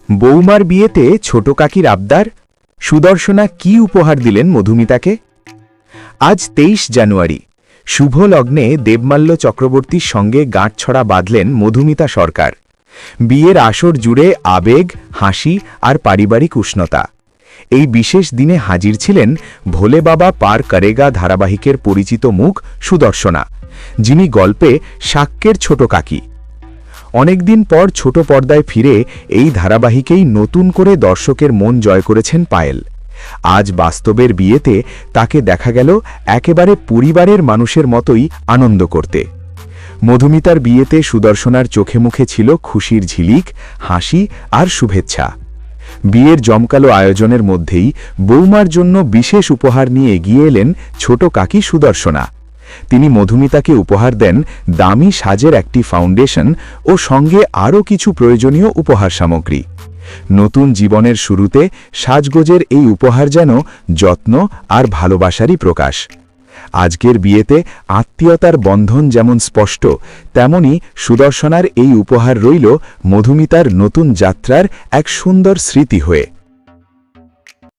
বৌমার বিয়েতে ছোট কাকির আবদার, সুদর্শনা কি উপহার দিলেন মধুমিতাকে? আজ ২৩ জানুয়ারি, শুভ লগ্নে দেবমাল্য চক্রবর্তীর সঙ্গে গাঁটছড়া বাঁধলেন মধুমিতা সরকার। বিয়ের আসর জুড়ে আবেগ, হাসি আর পারিবারিক উষ্ণতা। এই বিশেষ দিনে হাজির ছিলেন ভোলে বাবা পার করেগা ধারাবাহিকের পরিচিত মুখ সুদর্শনা, যিনি গল্পে শাক্যের ছোট কাকি। অনেকদিন পর ছোট পর্দায় ফিরে এই ধারাবাহিকেই নতুন করে দর্শকের মন জয় করেছেন পায়েল। আজ বাস্তবের বিয়েতে তাকে দেখা গেল একেবারে পরিবারের মানুষের মতোই আনন্দ করতে। মধুমিতার বিয়েতে সুদর্শনার চোখে মুখে ছিল খুশির ঝিলিক, হাসি আর শুভেচ্ছা। বিয়ের জমকালো আয়োজনের মধ্যেই বৌমার জন্য বিশেষ উপহার নিয়ে এগিয়ে এলেন ছোট কাকি সুদর্শনা। তিনি মধুমিতাকে উপহার দেন দামি সাজের একটি ফাউন্ডেশন ও সঙ্গে আরও কিছু প্রয়োজনীয় উপহার সামগ্রী। নতুন জীবনের শুরুতে সাজগোজের এই উপহার যেন যত্ন আর ভালোবাসারই প্রকাশ। আজকের বিয়েতে আত্মীয়তার বন্ধন যেমন স্পষ্ট, তেমনি সুদর্শনার এই উপহার রইল মধুমিতার নতুন যাত্রার এক সুন্দর স্মৃতি হয়ে।